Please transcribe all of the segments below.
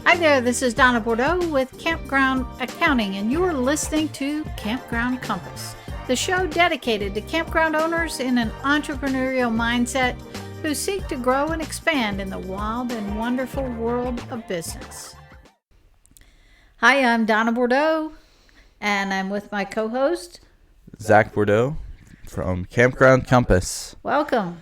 Hi there, this is Donna Bordeaux with Campground Accounting, and you are listening to Campground Compass, the show dedicated to campground owners in an entrepreneurial mindset who seek to grow and expand in the wild and wonderful world of business. Hi, I'm Donna Bordeaux, and I'm with my co-host, Zach Bordeaux from Campground Compass. Welcome.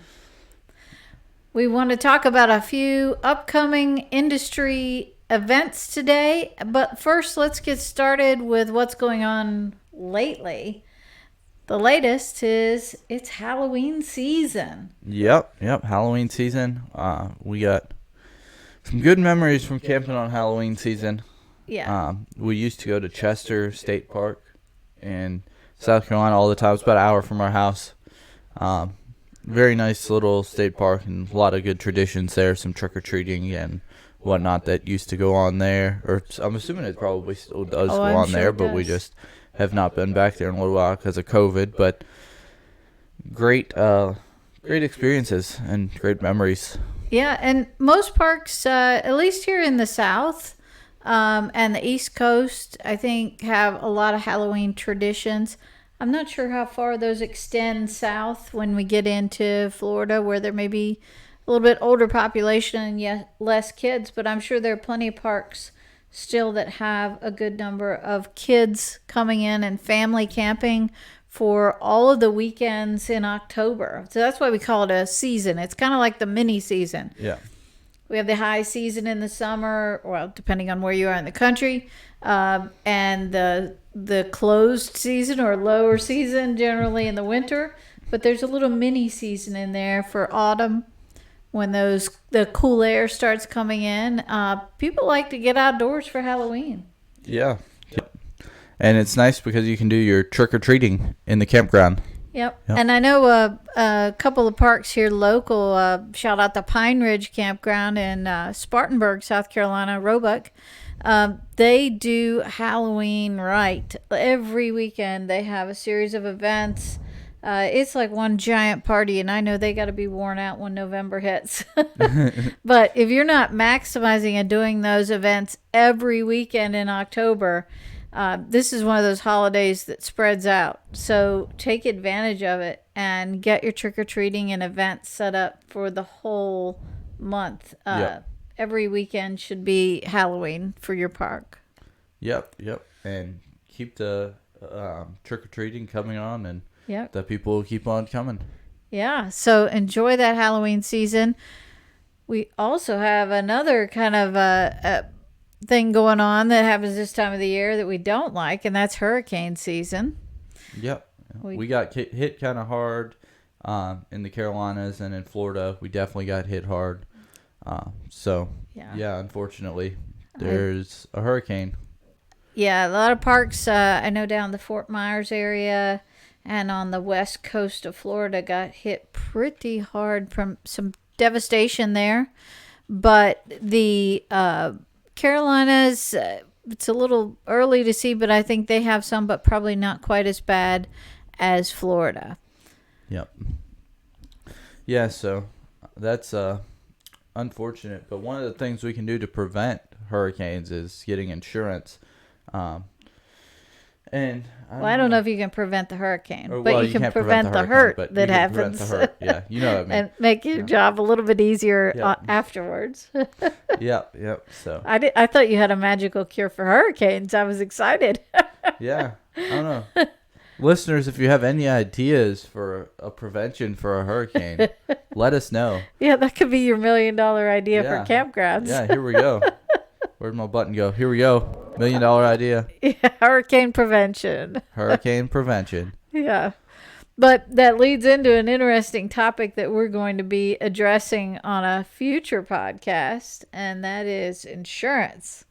We want to talk about a few upcoming industry events today, but first let's get started with what's going on lately. The latest is it's Halloween season. Yep, Halloween season. We got some good memories from camping on Halloween season. Yeah. We used to go to Chester State Park in South Carolina all the time. It's about an hour from our house. Very nice little state park and a lot of good traditions there. Some trick-or-treating and whatnot that used to go on there. Or I'm assuming it probably still does go I'm on sure there, it but does. we just have not been back there in a little while because of COVID. But great experiences and great memories. Yeah, and most parks, at least here in the South and the East Coast, I think have a lot of Halloween traditions. I'm not sure how far those extend south when we get into Florida, where there may be a little bit older population and yet less kids, but I'm sure there are plenty of parks still that have a good number of kids coming in and family camping for all of the weekends in October. So that's why we call it a season. It's kind of like the mini season. Yeah. We have the high season in the summer, well, depending on where you are in the country, and the closed season or lower season generally in the winter. But there's a little mini season in there for autumn when the cool air starts coming in. People like to get outdoors for Halloween. Yeah. And it's nice because you can do your trick-or-treating in the campground. Yep. And I know a couple of parks here local, shout out the Pine Ridge Campground in Spartanburg, South Carolina, Roebuck. They do Halloween right. Every weekend they have a series of events. It's like one giant party, and I know they got to be worn out when November hits. But if you're not maximizing and doing those events every weekend in October, this is one of those holidays that spreads out. So take advantage of it and get your trick-or-treating and events set up for the whole month. Yep. Every weekend should be Halloween for your park. Yep. And keep the trick-or-treating coming on, and Yep. the people will keep on coming. Yeah, so enjoy that Halloween season. We also have another kind of thing going on that happens this time of the year that we don't like, and that's hurricane season. Yep. We got hit kind of hard in the Carolinas, and in Florida we definitely got hit hard. Yeah, unfortunately, there's a hurricane. Yeah, a lot of parks, I know down the Fort Myers area and on the west coast of Florida got hit pretty hard from some devastation there. But the Carolinas, it's a little early to see, but I think they have some, but probably not quite as bad as Florida. Yep. Yeah, so that's unfortunate. But one of the things we can do to prevent hurricanes is getting insurance. And I don't know if you can prevent the hurricane, Or, but well, you can can't prevent the hurricane, hurt but that you can happens. prevent the hurt. Yeah, you know what I mean. And make your job a little bit easier Yep. afterwards. Yep. So I thought you had a magical cure for hurricanes. I was excited. yeah, I don't know. Listeners, if you have any ideas for a prevention for a hurricane, let us know. Yeah, that could be your $1 million idea Yeah. for campgrounds. Yeah, here we go. Where'd my button go? Here we go. $1 million idea. Yeah, hurricane prevention. Hurricane prevention. Yeah. But that leads into an interesting topic that we're going to be addressing on a future podcast, and that is insurance.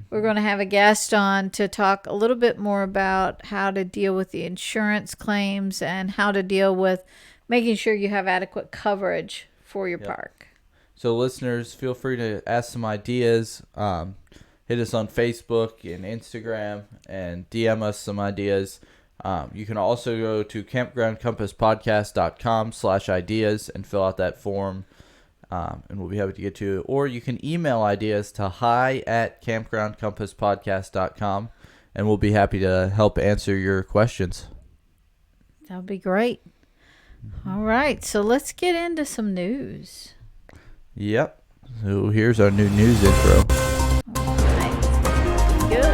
We're going to have a guest on to talk a little bit more about how to deal with the insurance claims and how to deal with making sure you have adequate coverage for your park. So listeners, feel free to ask some ideas. Hit us on Facebook and Instagram and DM us some ideas. You can also go to campgroundcompasspodcast.com/ideas and fill out that form. and we'll be happy to get to it. Or you can email ideas to hi@campgroundcompasspodcast.com, and we'll be happy to help answer your questions. That would be great. All right, so let's get into some news. Yep. So here's our new news intro. All right. Good.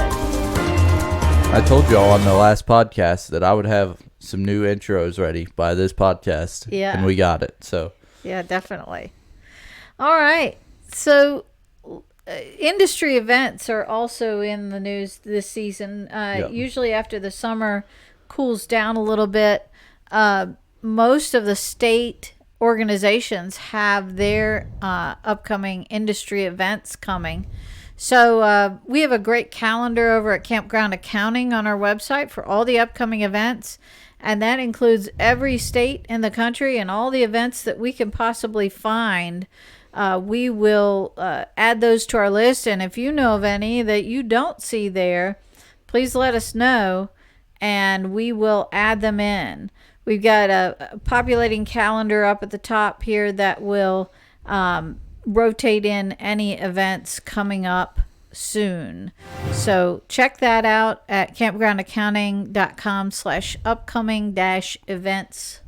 I told y'all on the last podcast that I would have some new intros ready by this podcast. Yeah. And we got it. So Yeah, definitely. All right. So industry events are also in the news this season. Yep. Usually after the summer cools down a little bit, most of the state organizations have their upcoming industry events coming. So we have a great calendar over at Campground Accounting on our website for all the upcoming events. And that includes every state in the country and all the events that we can possibly find. We will add those to our list. And if you know of any that you don't see there, please let us know and we will add them in. We've got a populating calendar up at the top here that will rotate in any events coming up soon. So check that out at campgroundaccounting.com/upcoming-events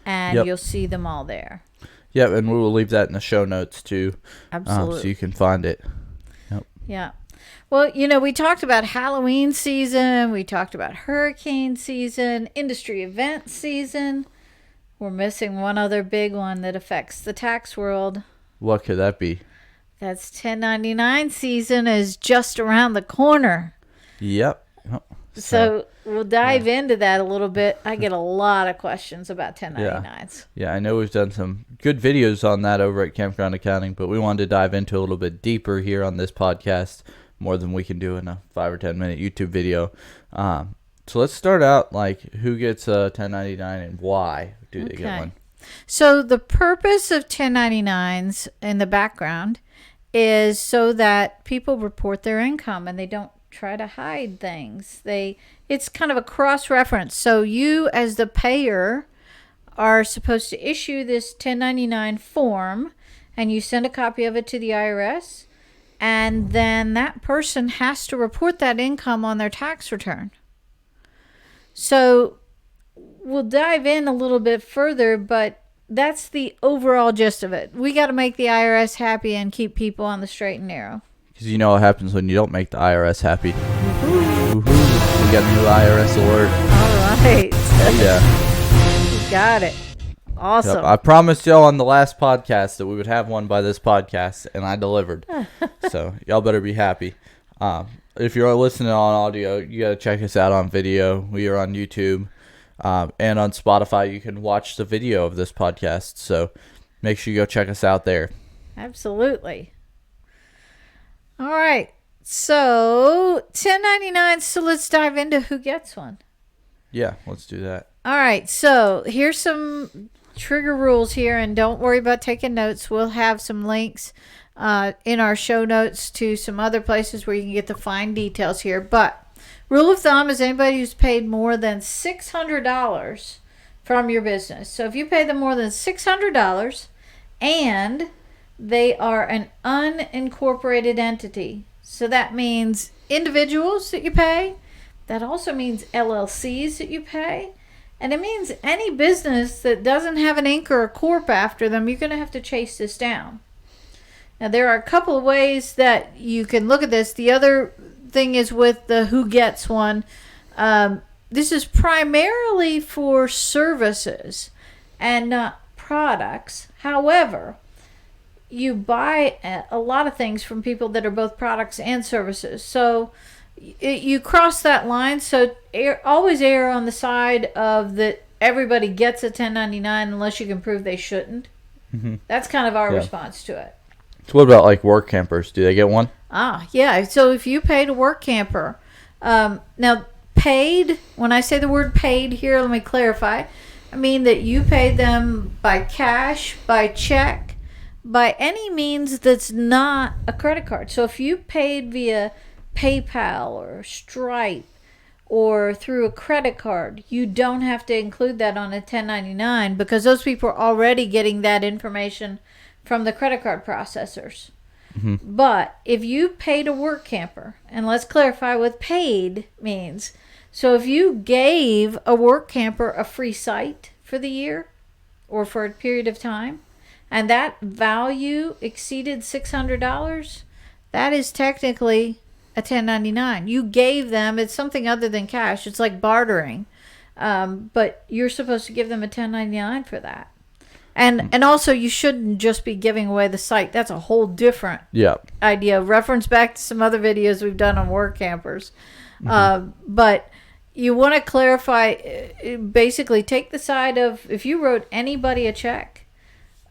and you'll see them all there. Yep, and we will leave that in the show notes too. Absolutely. So you can find it. Yep. Yeah. Well, we talked about Halloween season, we talked about hurricane season, industry event season. We're missing one other big one that affects the tax world. What could that be? That's 1099 season is just around the corner. Yep. So we'll dive into that a little bit. I get a lot of questions about 1099s. Yeah, I know we've done some good videos on that over at Campground Accounting, but we wanted to dive into a little bit deeper here on this podcast, more than we can do in a 5 or 10 minute YouTube video. So let's start out who gets a 1099 and why do they get one? So the purpose of 1099s in the background is so that people report their income and they don't try to hide things. It's kind of a cross-reference. So you as the payer are supposed to issue this 1099 form and you send a copy of it to the IRS, and then that person has to report that income on their tax return. So we'll dive in a little bit further, but that's the overall gist of it. We got to make the IRS happy and keep people on the straight and narrow. Because you know what happens when you don't make the IRS happy. Woohoo. We got a new IRS alert. All right. Yeah. You got it. Awesome. Yep. I promised y'all on the last podcast that we would have one by this podcast, and I delivered. So y'all better be happy. If you're listening on audio, you got to check us out on video. We are on YouTube and on Spotify. You can watch the video of this podcast. So make sure you go check us out there. Absolutely. All right. So 1099. So let's dive into who gets one. Yeah, let's do that. All right. So here's some trigger rules here, and don't worry about taking notes. We'll have some links in our show notes to some other places where you can get the fine details here. But rule of thumb is anybody who's paid more than $600 from your business. So if you pay them more than $600 and they are an unincorporated entity, so that means individuals that you pay. That also means LLCs that you pay. And it means any business that doesn't have an Inc. or a Corp after them, you're going to have to chase this down. Now, there are a couple of ways that you can look at this. The other thing is with the who gets one. This is primarily for services and not products. However, you buy a lot of things from people that are both products and services. So you cross that line. So always err on the side of that everybody gets a 1099 unless you can prove they shouldn't. Mm-hmm. That's kind of our response to it. So what about work campers? Do they get one? Yeah. So if you paid a work camper, now paid, when I say the word paid here, let me clarify. I mean that you paid them by cash, by check, by any means that's not a credit card. So if you paid via PayPal or Stripe or through a credit card, you don't have to include that on a 1099 because those people are already getting that information from the credit card processors. But if you paid a work camper, and let's clarify what paid means. So if you gave a work camper a free site for the year or for a period of time, and that value exceeded $600, that is technically a 1099. You gave them, it's something other than cash. It's like bartering. But you're supposed to give them a 1099 for that. And also, you shouldn't just be giving away the site. That's a whole different idea. Reference back to some other videos we've done on work campers. But you want to clarify, basically take the side of, if you wrote anybody a check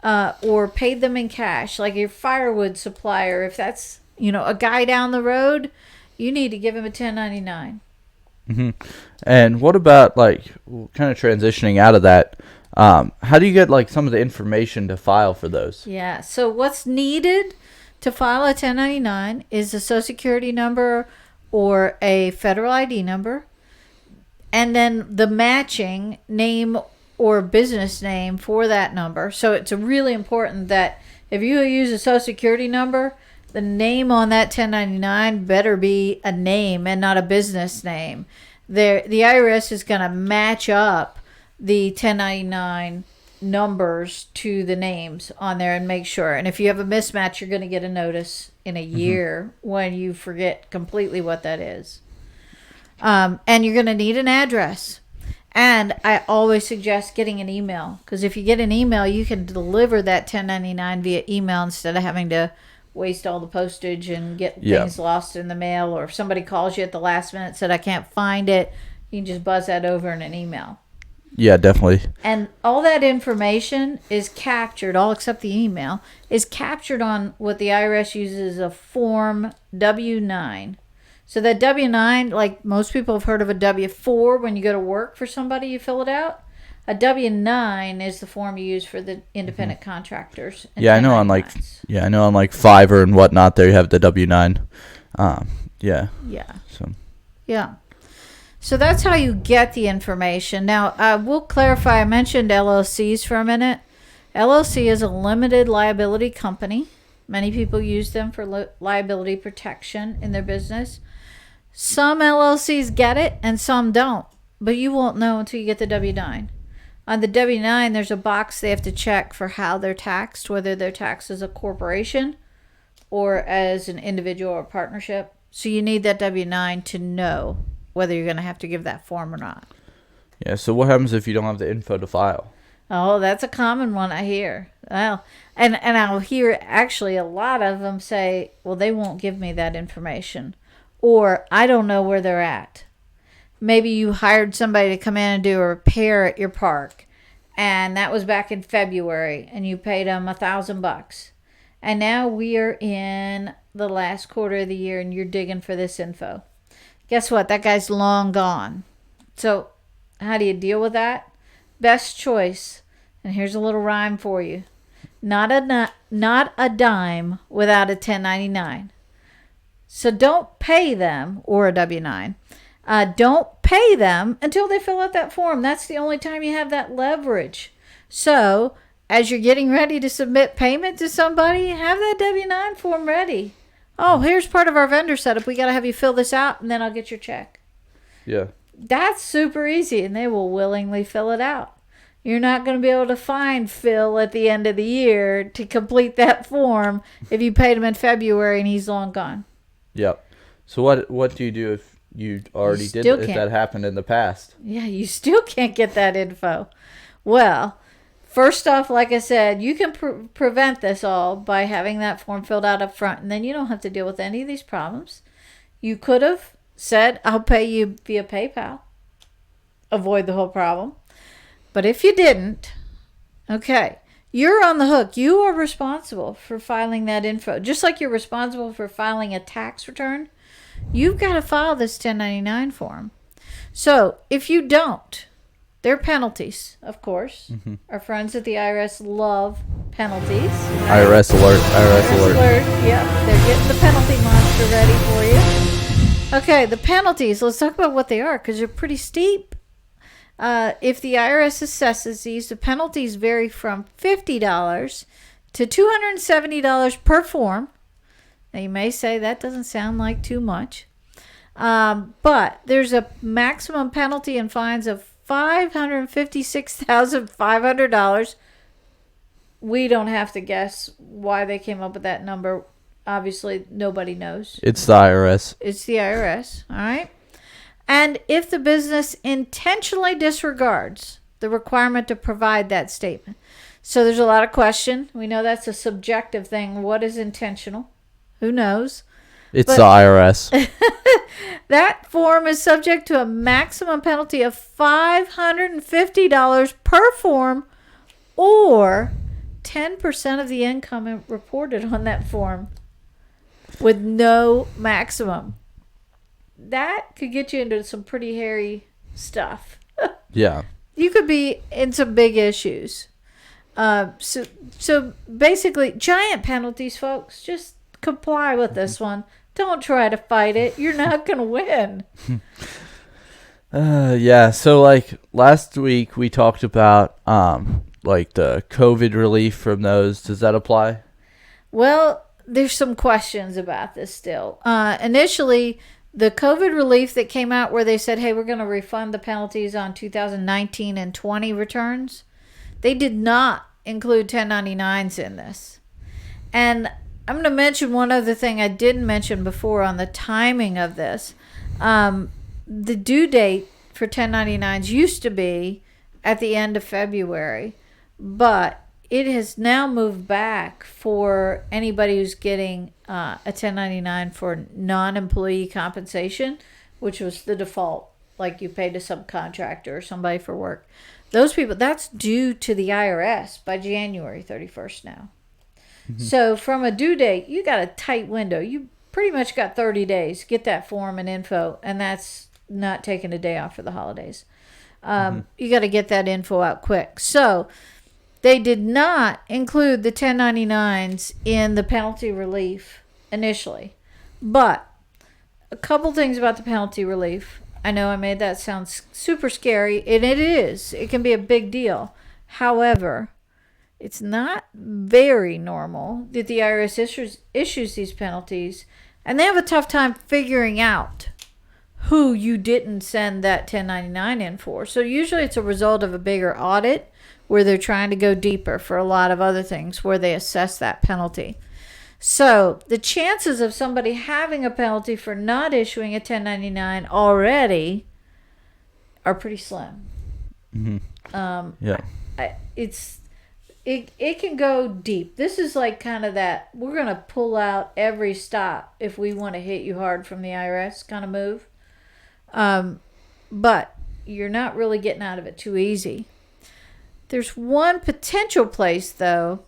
or paid them in cash, like your firewood supplier, if that's, a guy down the road, you need to give him a 1099. And what about, like, kind of transitioning out of that, how do you get, like, some of the information to file for those? Yeah, so what's needed to file a 1099 is a Social Security number or a federal ID number, and then the matching name or business name for that number. So it's really important that if you use a Social Security number, the name on that 1099 better be a name and not a business name. The IRS is going to match up the 1099 numbers to the names on there and make sure. And if you have a mismatch, you're going to get a notice in a year when you forget completely what that is. And you're going to need an address. And I always suggest getting an email, because if you get an email, you can deliver that 1099 via email instead of having to waste all the postage and get things lost in the mail. Or if somebody calls you at the last minute and said, I can't find it, you can just buzz that over in an email. Yeah, definitely. And all that information is captured, all except the email, is captured on what the IRS uses a Form W-9. So that W-9, like most people have heard of a W-4 when you go to work for somebody, you fill it out. A W-9 is the form you use for the independent contractors. Yeah, I know on like Fiverr and whatnot there you have the W-9. Yeah. So that's how you get the information. Now, we'll clarify. I mentioned LLCs for a minute. LLC is a limited liability company. Many people use them for liability protection in their business. Some LLCs get it and some don't, but you won't know until you get the W-9. On the W-9, there's a box they have to check for how they're taxed, whether they're taxed as a corporation or as an individual or partnership. So you need that W-9 to know whether you're going to have to give that form or not. Yeah, so what happens if you don't have the info to file? Oh, that's a common one I hear. Well, and I'll hear actually a lot of them say, well, they won't give me that information. Or I don't know where they're at. Maybe you hired somebody to come in and do a repair at your park, and that was back in February, and you paid them $1,000. And now we are in the last quarter of the year, and you're digging for this info. Guess what? That guy's long gone. So how do you deal with that? Best choice, and here's a little rhyme for you. Not a dime without a 1099. So don't pay them, or a W-9. Don't pay them until they fill out that form. That's the only time you have that leverage. So as you're getting ready to submit payment to somebody, have that W-9 form ready. Oh, here's part of our vendor setup. We got to have you fill this out, and then I'll get your check. Yeah. That's super easy, and they will willingly fill it out. You're not going to be able to find Phil at the end of the year to complete that form if you paid him in February and he's long gone. Yep. So what do you do if you already did if that happened in the past? Yeah, you still can't get that info. Well, first off, like I said, you can prevent this all by having that form filled out up front, and then you don't have to deal with any of these problems. You could have said, I'll pay you via PayPal. Avoid the whole problem. But if you didn't, okay, you're on the hook. You are responsible for filing that info. Just like you're responsible for filing a tax return, you've got to file this 1099 form. So if you don't, there are penalties, of course. Mm-hmm. Our friends at the IRS love penalties. Right? IRS alert. IRS alert. Yep, they're getting the penalty monster ready for you. Okay, the penalties. Let's talk about what they are, because they're pretty steep. If the IRS assesses these, the penalties vary from $50 to $270 per form. Now, you may say that doesn't sound like too much. But there's a maximum penalty and fines of $556,500. We don't have to guess why they came up with that number. Obviously, nobody knows. It's the IRS. It's the IRS, all right? And if the business intentionally disregards the requirement to provide that statement. So there's a lot of question. We know that's a subjective thing. What is intentional? Who knows? It's the IRS. That form is subject to a maximum penalty of $550 per form, or 10% of the income reported on that form, with no maximum. That could get you into some pretty hairy stuff. Yeah. You could be in some big issues. So basically, giant penalties, folks. Just comply with this one. Don't try to fight it. You're not going to win. Yeah. So like last week we talked about like the COVID relief from those. Does that apply? Well, there's some questions about this still. Initially, the COVID relief that came out where they said, hey, we're going to refund the penalties on 2019 and 20 returns, they did not include 1099s in this. And I'm going to mention one other thing I didn't mention before on the timing of this. The due date for 1099s used to be at the end of February, but it has now moved back for anybody who's getting a 1099 for non-employee compensation, which was the default, like you paid a subcontractor or somebody for work. Those people, that's due to the IRS by January 31st now. Mm-hmm. So from a due date, you got a tight window. You pretty much got 30 days to get that form and info, and that's not taking a day off for the holidays. You got to get that info out quick. So they did not include the 1099s in the penalty relief initially. But a couple things about the penalty relief. I know I made that sound super scary, and it is. It can be a big deal. However, it's not very normal that the IRS issues these penalties, and they have a tough time figuring out who you didn't send that 1099 in for. So usually it's a result of a bigger audit where they're trying to go deeper for a lot of other things where they assess that penalty. So the chances of somebody having a penalty for not issuing a 1099 already are pretty slim. Mm-hmm. Yeah. It can go deep. This is like kind of that, we're going to pull out every stop if we want to hit you hard from the IRS kind of move. But you're not really getting out of it too easy. There's one potential place, though,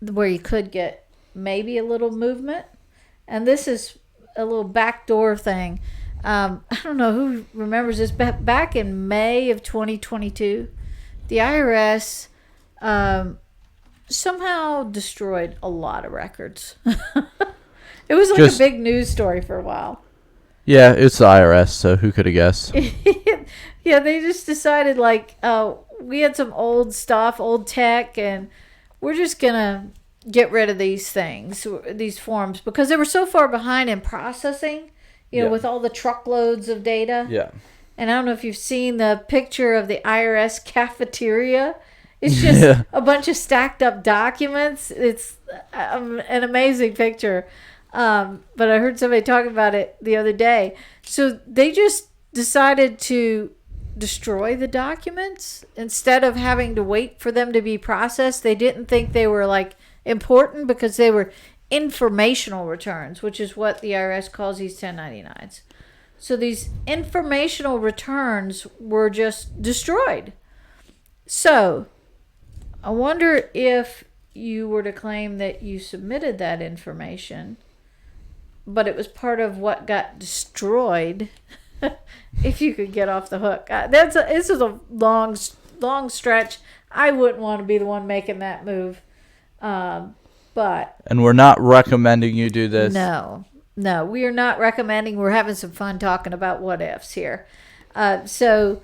where you could get maybe a little movement. And this is a little backdoor thing. I don't know who remembers this. Back in May of 2022, the IRS somehow destroyed a lot of records. It was like a big news story for a while. Yeah, it's the IRS, so who could have guessed? Yeah, they just decided, like, we had some old stuff, old tech, and we're just going to get rid of these things, these forms, because they were so far behind in processing, you know, with all the truckloads of data. Yeah. And I don't know if you've seen the picture of the IRS cafeteria. It's just a bunch of stacked up documents. It's an amazing picture. But I heard somebody talking about it the other day. So they just decided to destroy the documents instead of having to wait for them to be processed. They didn't think they were like important because they were informational returns, which is what the IRS calls these 1099s. So these informational returns were just destroyed. So I wonder if you were to claim that you submitted that information, but it was part of what got destroyed, if you could get off the hook. This is a long stretch. I wouldn't want to be the one making that move. But and we're not recommending you do this. No, we are not recommending. We're having some fun talking about what ifs here. So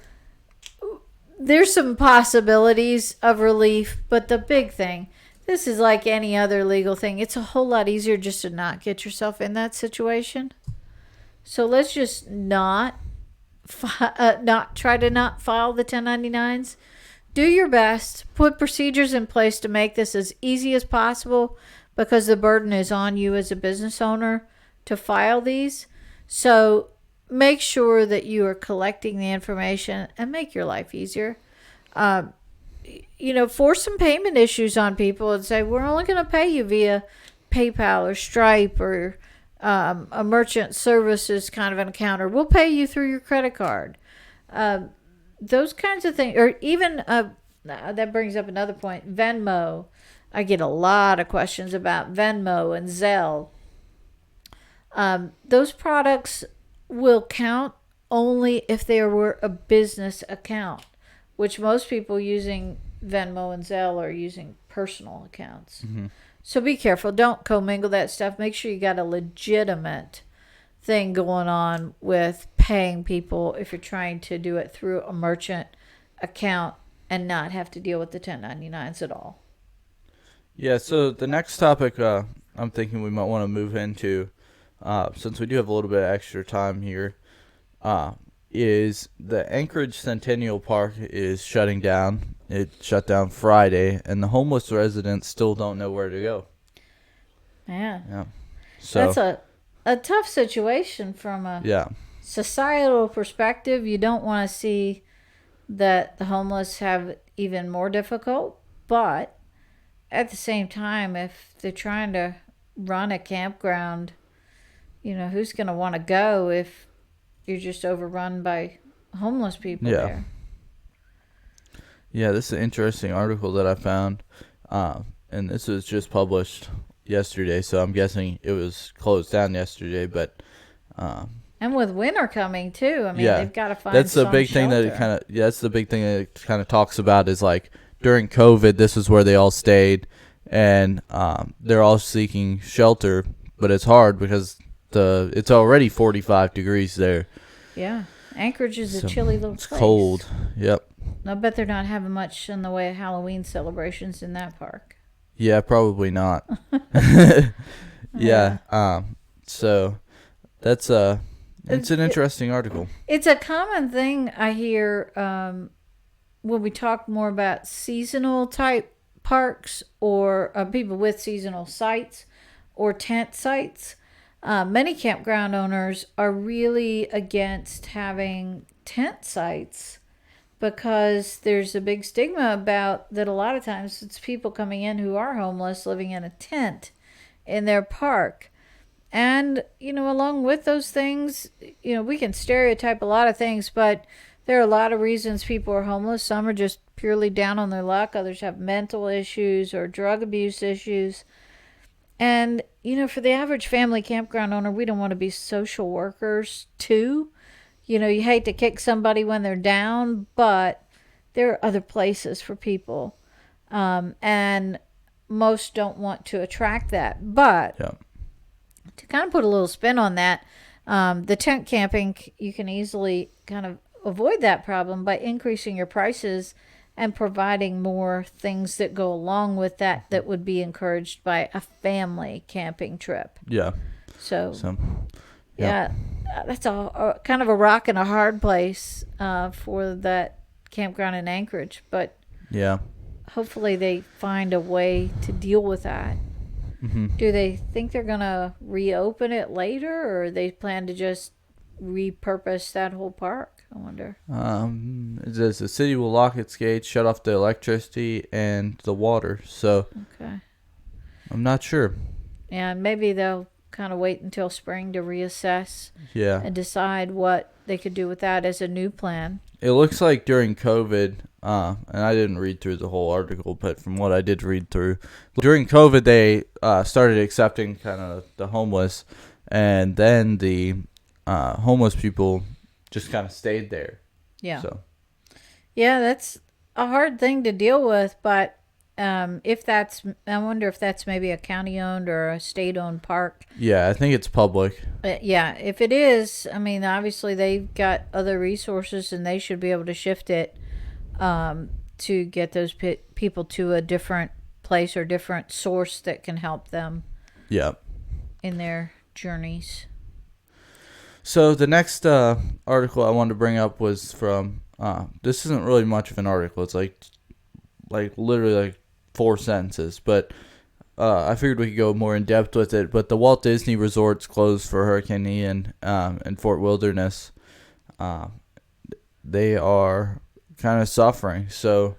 there's some possibilities of relief, but the big thing, This is like any other legal thing. It's a whole lot easier just to not get yourself in that situation. So let's just not try to not file the 1099s. Do your best. Put procedures in place to make this as easy as possible, because the burden is on you as a business owner to file these. So make sure that you are collecting the information and make your life easier. Force some payment issues on people and say, we're only going to pay you via PayPal or Stripe or a merchant services kind of an account, or we'll pay you through your credit card. Those kinds of things. Or even, that brings up another point, Venmo. I get a lot of questions about Venmo and Zelle. Those products will count only if they were a business account, which most people using Venmo and Zelle are using personal accounts. Mm-hmm. So be careful. Don't commingle that stuff. Make sure you got a legitimate thing going on with paying people if you're trying to do it through a merchant account and not have to deal with the 1099s at all. Yeah, so the next topic I'm thinking we might want to move into, since we do have a little bit of extra time here, is the Anchorage Centennial Park is shutting down. It shut down Friday, and the homeless residents still don't know where to go. Yeah. So that's a tough situation from a societal perspective. You don't want to see that the homeless have even more difficult, but at the same time, if they're trying to run a campground, who's going to want to go if you're just overrun by homeless people there? Yeah, this is an interesting article that I found, and this was just published yesterday, so I'm guessing it was closed down yesterday. But and with winter coming too, I mean, they've got to find. That's the big thing that it kind of. Yeah, that's the big thing that it kind of talks about is like during COVID, this is where they all stayed, and they're all seeking shelter, but it's hard because it's already 45 degrees there. Yeah, Anchorage is a chilly little place. It's cold. Yep. I bet they're not having much in the way of Halloween celebrations in that park. Yeah, probably not. Yeah. So that's it's an interesting article. It's a common thing I hear when we talk more about seasonal type parks or people with seasonal sites or tent sites. Many campground owners are really against having tent sites, because there's a big stigma about that. A lot of times it's people coming in who are homeless living in a tent in their park. And, along with those things, we can stereotype a lot of things, but there are a lot of reasons people are homeless. Some are just purely down on their luck. Others have mental issues or drug abuse issues. And, for the average family campground owner, we don't want to be social workers too. You hate to kick somebody when they're down, but there are other places for people. And most don't want to attract that. But to kind of put a little spin on that, the tent camping, you can easily kind of avoid that problem by increasing your prices and providing more things that go along with that would be encouraged by a family camping trip. Yeah. So yeah, that's a kind of a rock and a hard place for that campground in Anchorage. But hopefully they find a way to deal with that. Mm-hmm. Do they think they're going to reopen it later, or they plan to just repurpose that whole park? I wonder. It says the city will lock its gates, shut off the electricity and the water. So I'm not sure. Yeah, and maybe they'll kind of wait until spring to reassess and decide what they could do with that as a new plan. It looks like during COVID, and I didn't read through the whole article, but from what I did read through, during COVID they started accepting kind of the homeless, and then the homeless people just kind of stayed there. Yeah. Yeah, that's a hard thing to deal with, but I wonder if that's maybe a county-owned or a state-owned park. Yeah, I think it's public. Yeah, if it is, I mean, obviously they've got other resources and they should be able to shift it to get those people to a different place or different source that can help them Yeah. in their journeys. So the next article I wanted to bring up was from, this isn't really much of an article. It's like literally like 4 sentences, but I figured we could go more in depth with it. But the Walt Disney Resorts closed for Hurricane Ian in Fort Wilderness. They are kind of suffering. So,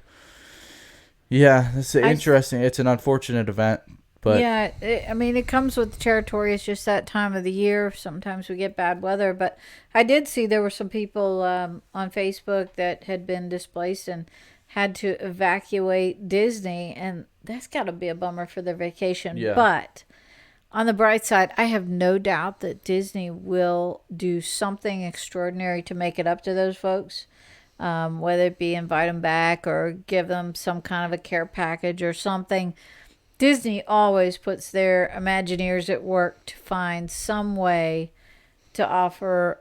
yeah, this is interesting. It's an unfortunate event. But yeah, it comes with the territory. It's just that time of the year. Sometimes we get bad weather. But I did see there were some people on Facebook that had been displaced and had to evacuate Disney. And that's got to be a bummer for their vacation. Yeah. But on the bright side, I have no doubt that Disney will do something extraordinary to make it up to those folks. Whether it be invite them back or give them some kind of a care package or something. Disney always puts their Imagineers at work to find some way to offer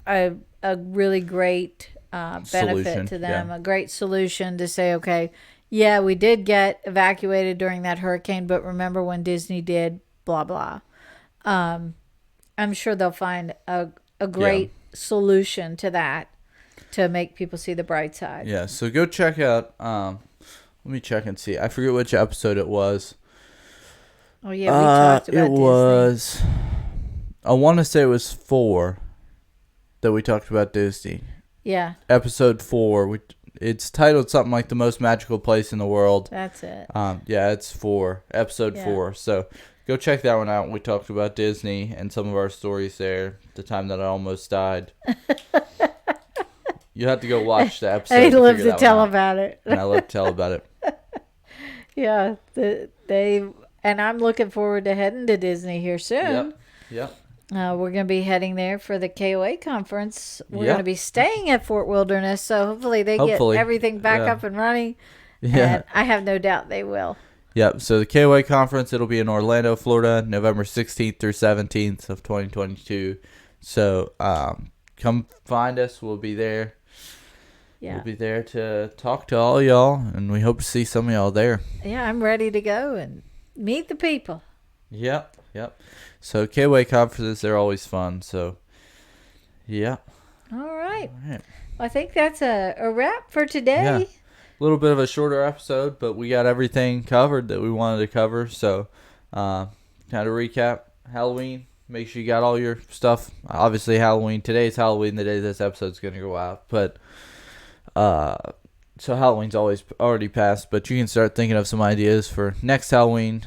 a really great benefit Solution, to them, yeah. a great solution to say, okay, yeah, we did get evacuated during that hurricane, but remember when Disney did blah, blah. I'm sure they'll find a great solution to that to make people see the bright side. Yeah, so go check out, let me check and see. I forget which episode it was. Oh, yeah, we talked about it Disney. was, I want to say it was 4 that we talked about Disney. Yeah, Episode 4. It's titled something like The Most Magical Place in the World. that's it. Yeah, it's 4. Episode 4. So go check that one out. We talked about Disney and some of our stories there. The time that I almost died. You have to go watch the episode. They live to tell about it. And I live to tell about it. Yeah, and I'm looking forward to heading to Disney here soon. Yep. We're going to be heading there for the KOA conference. We're Yep. going to be staying at Fort Wilderness, so hopefully they get everything back up and running. Yeah. And I have no doubt they will. Yep. So the KOA conference, it'll be in Orlando, Florida, November 16th through 17th of 2022. So come find us. We'll be there. Yeah. We'll be there to talk to all y'all, and we hope to see some of y'all there. Yeah, I'm ready to go and meet the people. Yep. So KOA conferences, they're always fun. So, yeah. All right. Well, I think that's a wrap for today. Yeah. A little bit of a shorter episode, but we got everything covered that we wanted to cover. So, kind of recap, Halloween. Make sure you got all your stuff. Obviously, Halloween. Today's Halloween, the day this episode's going to go out. But, so Halloween's already passed, but you can start thinking of some ideas for next Halloween,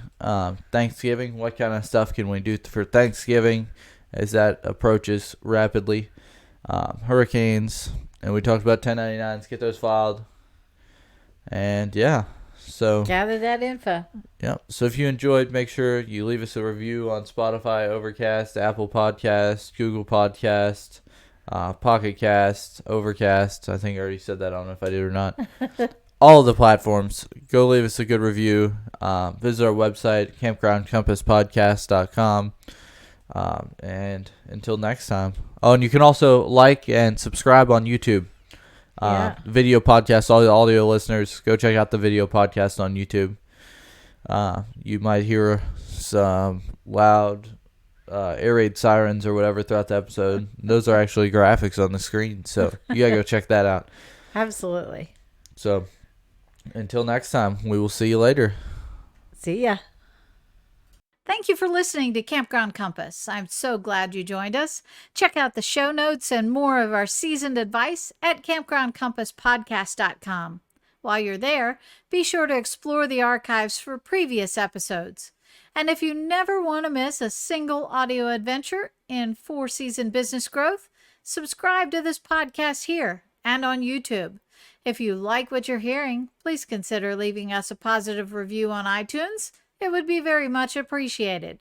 Thanksgiving. What kind of stuff can we do for Thanksgiving as that approaches rapidly? Hurricanes, and we talked about 1099s. Get those filed. And yeah, so gather that info. Yeah. So if you enjoyed, make sure you leave us a review on Spotify, Overcast, Apple Podcasts, Google Podcasts, Pocket Cast, Overcast. I think I already said that. I don't know if I did or not. All of the platforms. Go leave us a good review. Visit our website, campgroundcompasspodcast.com. And until next time. Oh, and you can also like and subscribe on YouTube. Video podcast, all the audio listeners, go check out the video podcast on YouTube. You might hear some loud air raid sirens or whatever throughout the episode. Those are actually graphics on the screen, so you gotta go check that out. Absolutely. So until next time, we will see you later. See ya. Thank you for listening to Campground Compass. I'm so glad you joined us. Check out the show notes and more of our seasoned advice at campgroundcompasspodcast.com. While you're there, be sure to explore the archives for previous episodes. And if you never want to miss a single audio adventure in 4-season business growth, subscribe to this podcast here and on YouTube. If you like what you're hearing, please consider leaving us a positive review on iTunes. It would be very much appreciated.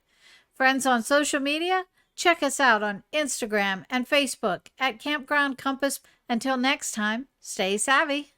Friends on social media, check us out on Instagram and Facebook at Campground Compass. Until next time, stay savvy.